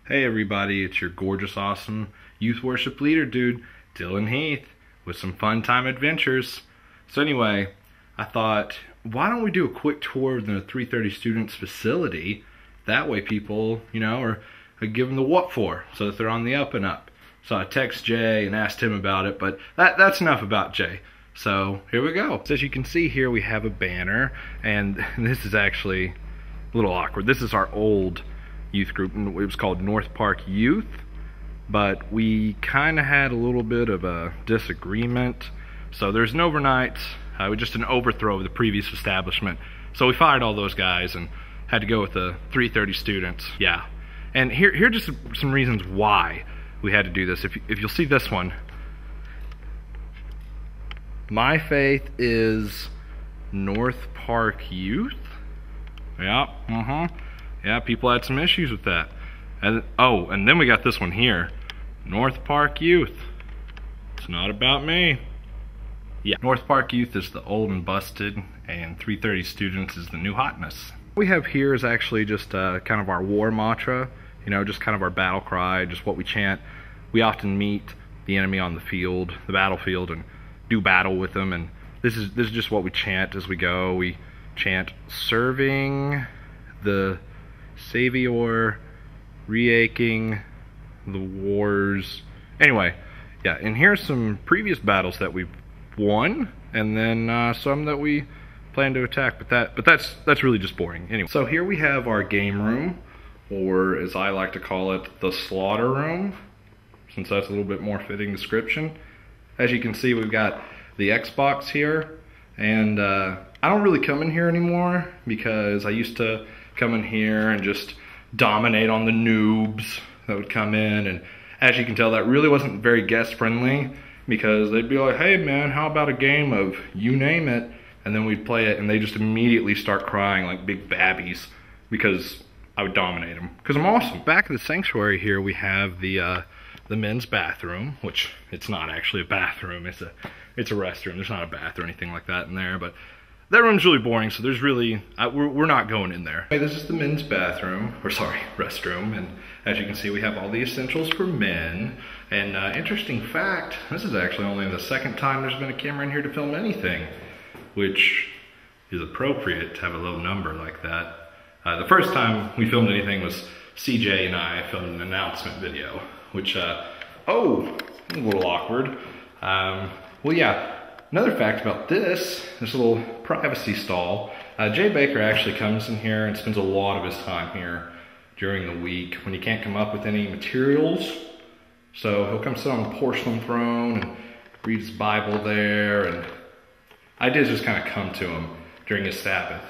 Hey everybody, it's your gorgeous, awesome youth worship leader dude, Dylan Heath, with some fun time adventures. So anyway, I thought, why don't we do a quick tour of the 330 Students facility? That way people, are given the what for, so that they're on the up and up. So I text Jay and asked him about it, but that's enough about Jay. So here we go. So as you can see here, we have a banner, and this is actually a little awkward. This is our old youth group, and it was called North Park Youth, but we kind of had a little bit of a disagreement. So there's an overnight, just an overthrow of the previous establishment. So we fired all those guys and had to go with the 330 Students. Yeah, and here are just some reasons why we had to do this. If you'll see this one, my faith is North Park Youth. Yeah, Yeah, people had some issues with that. And then we got this one here. North Park Youth. It's not about me. Yeah, North Park Youth is the old and busted, and 330 Students is the new hotness. What we have here is actually just kind of our war mantra, just kind of our battle cry, just what we chant. We often meet the enemy on the battlefield, and do battle with them, and this is just what we chant as we go. We chant, serving the Savior, re-aching the wars. Anyway, yeah, and here's some previous battles that we've won, and then some that we plan to attack, but that's really just boring. Anyway, so here we have our game room, or as I like to call it, the slaughter room, since that's a little bit more fitting description. As you can see, we've got the Xbox here, and I don't really come in here anymore because I used to come in here and just dominate on the noobs that would come in, and as you can tell, that really wasn't very guest friendly, because they'd be like, hey man, how about a game of you name it, and then we'd play it and they just immediately start crying like big babbies because I would dominate them, because I'm awesome. Back at the sanctuary here, we have the men's bathroom, which it's not actually a bathroom, it's a restroom. There's not a bath or anything like that in there, but that room's really boring, so there's really, we're not going in there. Hey, this is the men's bathroom, or sorry, restroom, and as you can see, we have all the essentials for men. And interesting fact, this is actually only the second time there's been a camera in here to film anything, which is appropriate to have a low number like that. The first time we filmed anything was CJ and I filmed an announcement video, which, a little awkward. Well, yeah. Another fact about this little privacy stall, Jay Baker actually comes in here and spends a lot of his time here during the week when he can't come up with any materials. So he'll come sit on the porcelain throne and read his Bible there, and ideas just kind of come to him during his Sabbath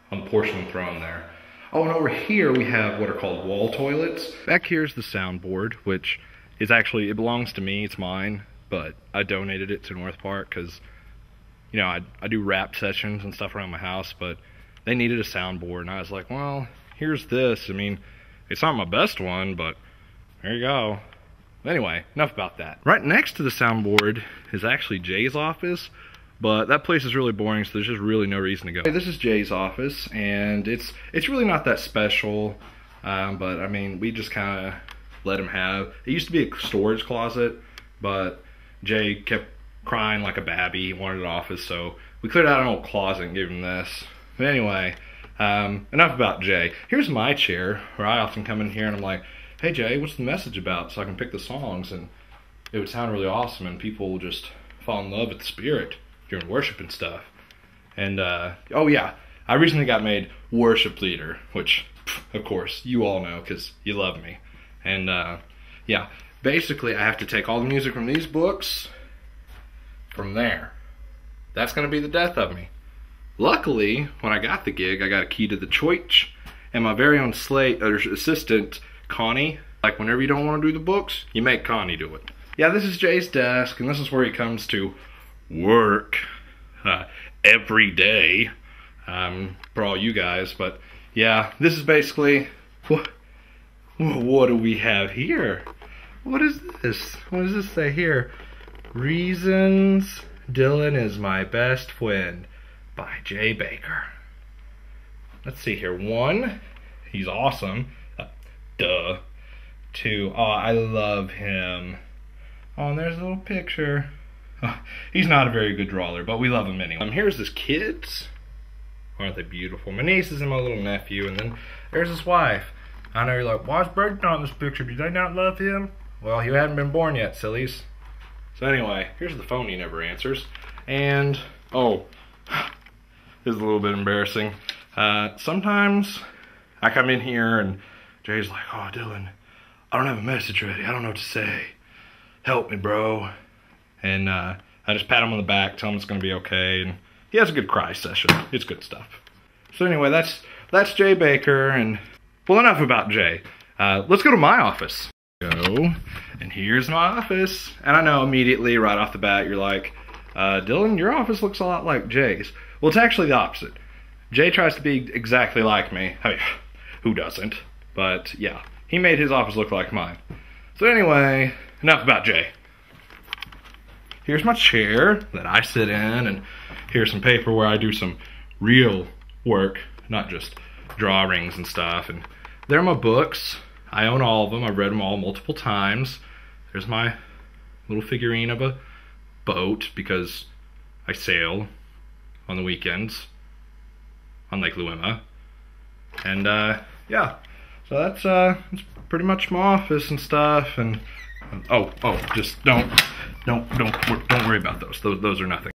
on the porcelain throne there. Oh, and over here we have what are called wall toilets. Back here's the soundboard, which is actually, it belongs to me, it's mine, but I donated it to North Park because I do rap sessions and stuff around my house, but they needed a soundboard, and I was like, well, here's this. I mean, it's not my best one, but there you go. Anyway, enough about that. Right next to the soundboard is actually Jay's office, but that place is really boring, so there's just really no reason to go. Hey, this is Jay's office, and it's really not that special, but I mean, we just kind of let him have. It used to be a storage closet, but Jay kept crying like a babby. He wanted an office, so we cleared out an old closet and gave him this. But anyway, enough about Jay. Here's my chair, where I often come in here and I'm like, hey Jay, what's the message about? So I can pick the songs, and it would sound really awesome, and people will just fall in love with the Spirit during worship and stuff. And oh yeah, I recently got made worship leader, which of course you all know because you love me. And yeah, basically I have to take all the music from these books from there. That's gonna be the death of me. Luckily, when I got the gig, I got a key to the church, and my very own assistant, Connie, like whenever you don't want to do the books, you make Connie do it. Yeah, this is Jay's desk, and this is where he comes to work every day for all you guys. But yeah, this is basically, what do we have here? What is this? What does this say here? Reasons Dylan is my best friend by Jay Baker. Let's see here. 1, he's awesome. Duh. too. Oh, I love him. Oh, and there's a little picture. Oh, he's not a very good drawer, but we love him anyway. Here's his kids. Aren't they beautiful? My nieces and my little nephew, and then there's his wife. I know you're like, why's Braden on this picture? Do they not love him? Well, he hadn't been born yet, sillies. So anyway, here's the phone he never answers. And, oh, this is a little bit embarrassing. Sometimes I come in here and Jay's like, oh, Dylan, I don't have a message ready. I don't know what to say. Help me, bro. And I just pat him on the back, tell him it's going to be okay. And he has a good cry session. It's good stuff. So anyway, that's Jay Baker. And, well, enough about Jay. Let's go to my office. Go. And here's my office. And I know immediately, right off the bat, you're like, Dylan, your office looks a lot like Jay's. Well, it's actually the opposite. Jay tries to be exactly like me. I mean, who doesn't? But yeah, he made his office look like mine. So anyway, enough about Jay. Here's my chair that I sit in, and here's some paper where I do some real work, not just drawings and stuff. And there are my books. I own all of them. I've read them all multiple times. There's my little figurine of a boat because I sail on the weekends on Lake Luima. And yeah, so that's pretty much my office and stuff. And oh, just don't worry about those. Those are nothing.